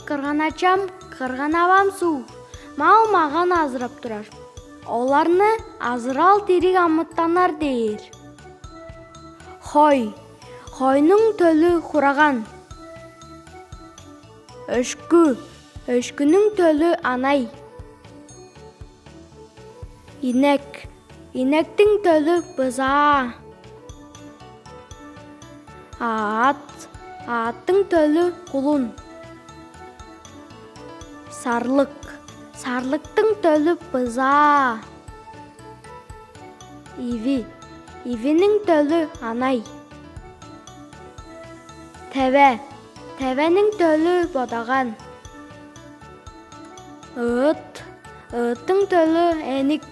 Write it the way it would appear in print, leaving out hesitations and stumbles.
кырганачам, кырганабам суу. Мал маған азырап турар. Оларны азырал тирик амыттанар дейір. Хой, хойнуң төлү хураган. Өшкү, өшкүнүң төлү анай. Инек, инектің төлү бызаа. Ат, аттың төлү кулун. Сарлык, сарлыктың төлү бызаа. Иви, ивинин төлү анай. Теве, тевенин төлү бодаган. Ыт, ыттың төлү эник.